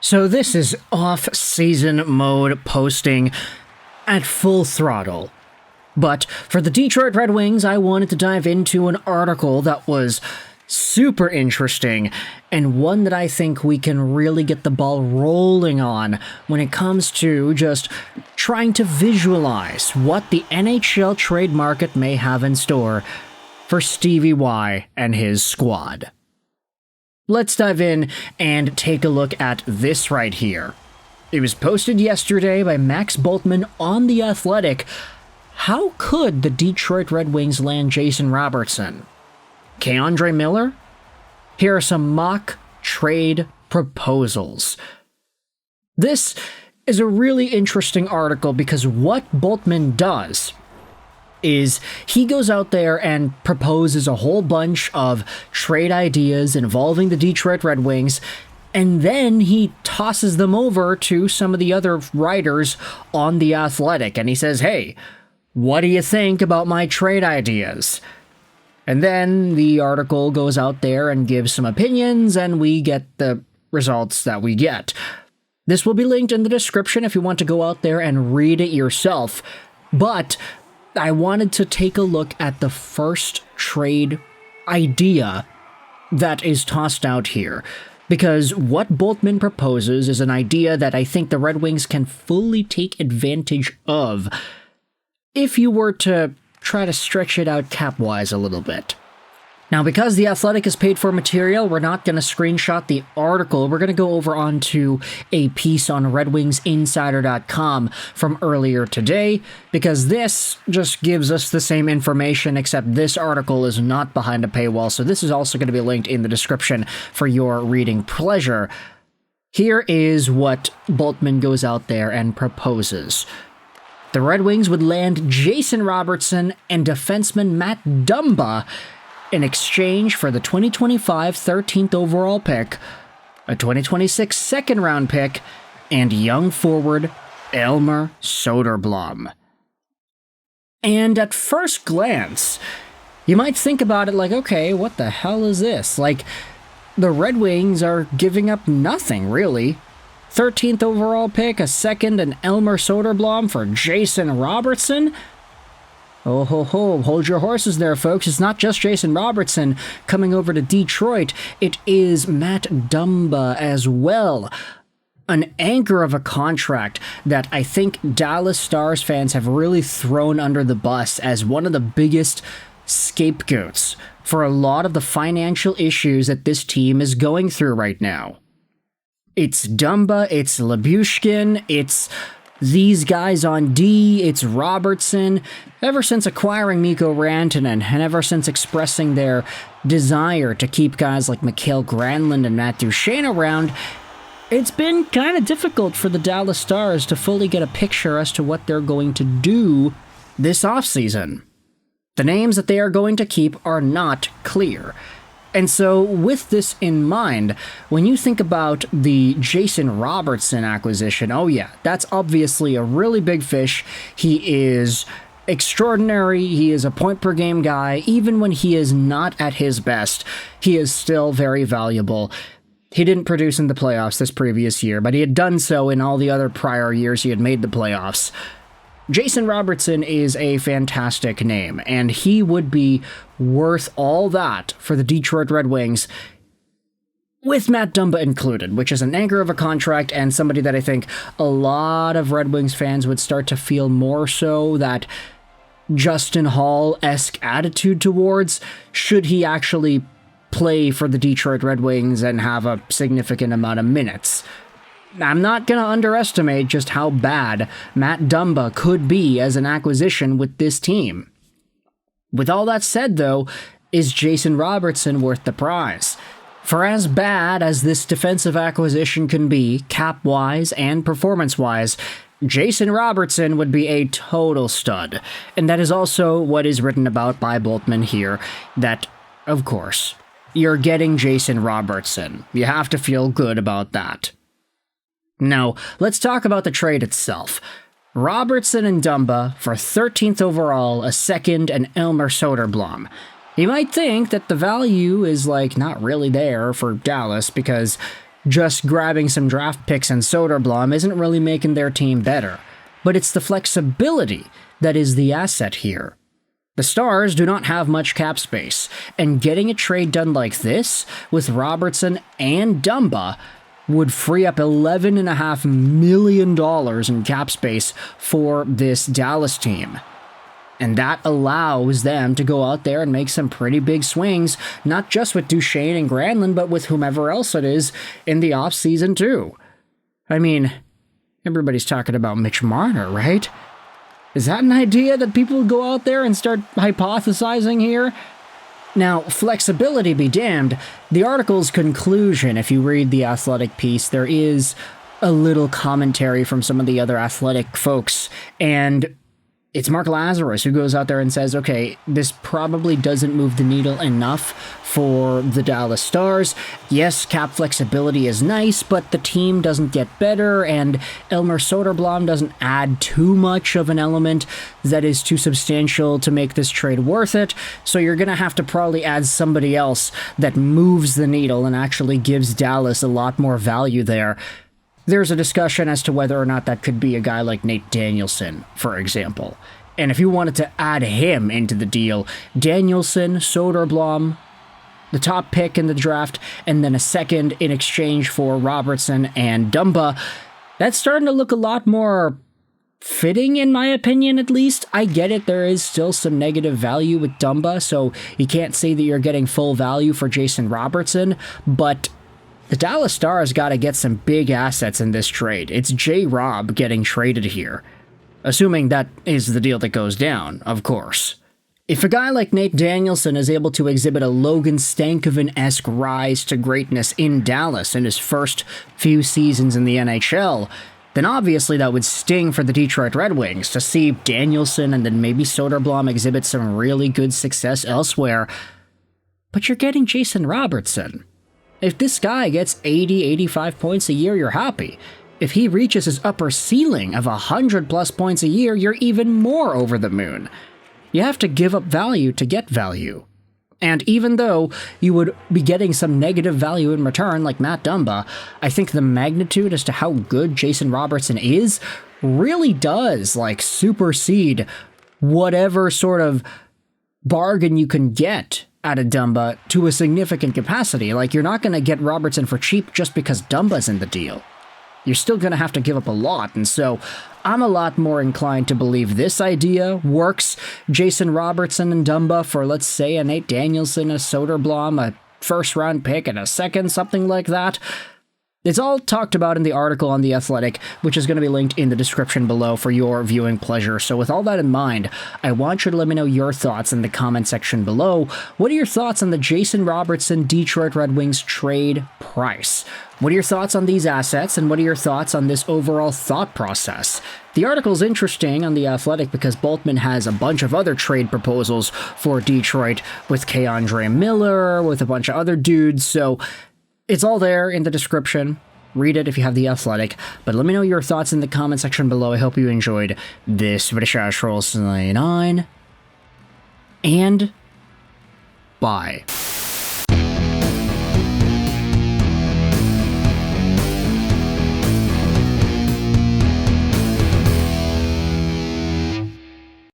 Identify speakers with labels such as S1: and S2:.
S1: So this is off-season mode posting at full throttle. But for the Detroit Red Wings, I wanted to dive into an article that was super interesting, and one that I think we can really get the ball rolling on when it comes to just trying to visualize what the NHL trade market may have in store for Stevie Y and his squad. Let's dive in and take a look at this right here. It was posted yesterday by Max Bultman on The Athletic. How could the Detroit Red Wings land Jason Robertson? K'Andre Miller? Here are some mock trade proposals. This is a really interesting article because what Bultman does is he goes out there and proposes a whole bunch of trade ideas involving the Detroit Red Wings, and then he tosses them over to some of the other writers on The Athletic, and he says, hey, what do you think about my trade ideas? And then the article goes out there and gives some opinions, and we get the results that we get. This will be linked in the description if you want to go out there and read it yourself, but I wanted to take a look at the first trade idea that is tossed out here, because what Bultman proposes is an idea that I think the Red Wings can fully take advantage of if you were to try to stretch it out cap-wise a little bit. Now, because The Athletic is paid for material, we're not going to screenshot the article. We're going to go over onto a piece on RedWingsInsider.com from earlier today, because this just gives us the same information, except this article is not behind a paywall, so this is also going to be linked in the description for your reading pleasure. Here is what Bultman goes out there and proposes. The Red Wings would land Jason Robertson and defenseman Matt Dumba in exchange for the 2025 13th overall pick, a 2026 second-round pick, and young forward Elmer Soderblom. And at first glance, you might think about it like, okay, what the hell is this? Like, the Red Wings are giving up nothing, really. 13th overall pick, a second, and Elmer Soderblom for Jason Robertson? Oh ho ho, hold your horses there, folks. It's not just Jason Robertson coming over to Detroit. It is Matt Dumba as well. An anchor of a contract that I think Dallas Stars fans have really thrown under the bus as one of the biggest scapegoats for a lot of the financial issues that this team is going through right now. It's Dumba, it's Lyubushkin, it's these guys on D, it's Robertson. Ever since acquiring Mikko Rantanen, and ever since expressing their desire to keep guys like Mikael Granlund and Matt Duchene around, it's been kind of difficult for the Dallas Stars to fully get a picture as to what they're going to do this offseason. The names that they are going to keep are not clear. And so, with this in mind, when you think about the Jason Robertson acquisition, oh yeah, that's obviously a really big fish. He is extraordinary. He is a point-per-game guy. Even when he is not at his best, he is still very valuable. He didn't produce in the playoffs this previous year, but he had done so in all the other prior years he had made the playoffs. Jason Robertson is a fantastic name, and he would be worth all that for the Detroit Red Wings, with Matt Dumba included, which is an anchor of a contract and somebody that I think a lot of Red Wings fans would start to feel more so that Justin Hall-esque attitude towards, should he actually play for the Detroit Red Wings and have a significant amount of minutes. I'm not going to underestimate just how bad Matt Dumba could be as an acquisition with this team. With all that said, though, is Jason Robertson worth the price? For as bad as this defensive acquisition can be, cap-wise and performance-wise, Jason Robertson would be a total stud. And that is also what is written about by Bultman here, that, of course, you're getting Jason Robertson. You have to feel good about that. Now, let's talk about the trade itself. Robertson and Dumba for 13th overall, a second, and Elmer Soderblom. You might think that the value is, not really there for Dallas because just grabbing some draft picks and Soderblom isn't really making their team better, but it's the flexibility that is the asset here. The Stars do not have much cap space, and getting a trade done like this, with Robertson and Dumba, would free up $11.5 million in cap space for this Dallas team. And that allows them to go out there and make some pretty big swings, not just with Duchesne and Granlund, but with whomever else it is in the offseason too. I mean, everybody's talking about Mitch Marner, right? Is that an idea that people go out there and start hypothesizing here? Now, flexibility be damned, the article's conclusion, if you read the Athletic piece, there is a little commentary from some of the other Athletic folks, and it's Mark Lazarus who goes out there and says, okay, this probably doesn't move the needle enough for the Dallas Stars. Yes, cap flexibility is nice, but the team doesn't get better, and Elmer Soderblom doesn't add too much of an element that is too substantial to make this trade worth it, so you're going to have to probably add somebody else that moves the needle and actually gives Dallas a lot more value there. There's a discussion as to whether or not that could be a guy like Nate Danielson, for example. And if you wanted to add him into the deal, Danielson, Soderblom, the top pick in the draft, and then a second in exchange for Robertson and Dumba, that's starting to look a lot more fitting, in my opinion, at least. I get it, there is still some negative value with Dumba, so you can't say that you're getting full value for Jason Robertson, but the Dallas Stars got to get some big assets in this trade. It's J-Rob getting traded here. Assuming that is the deal that goes down, of course. If a guy like Nate Danielson is able to exhibit a Logan Stankoven-esque rise to greatness in Dallas in his first few seasons in the NHL, then obviously that would sting for the Detroit Red Wings to see Danielson and then maybe Soderblom exhibit some really good success elsewhere. But you're getting Jason Robertson. If this guy gets 80, 85 points a year, you're happy. If he reaches his upper ceiling of 100+ points a year, you're even more over the moon. You have to give up value to get value. And even though you would be getting some negative value in return, like Matt Dumba, I think the magnitude as to how good Jason Robertson is really does, supersede whatever sort of bargain you can get out of Dumba to a significant capacity. You're not going to get Robertson for cheap just because Dumba's in the deal. You're still going to have to give up a lot, and so I'm a lot more inclined to believe this idea works. Jason Robertson and Dumba for, let's say, a Nate Danielson, a Soderblom, a first-round pick, and a second, something like that. It's all talked about in the article on The Athletic, which is going to be linked in the description below for your viewing pleasure. So with all that in mind, I want you to let me know your thoughts in the comment section below. What are your thoughts on the Jason Robertson Detroit Red Wings trade price? What are your thoughts on these assets, and what are your thoughts on this overall thought process? The article's interesting on The Athletic because Boltman has a bunch of other trade proposals for Detroit with K'Andre Miller, with a bunch of other dudes, so it's all there in the description. Read it if you have The Athletic, but let me know your thoughts in the comment section below. I hope you enjoyed this video. Roll 9, and bye.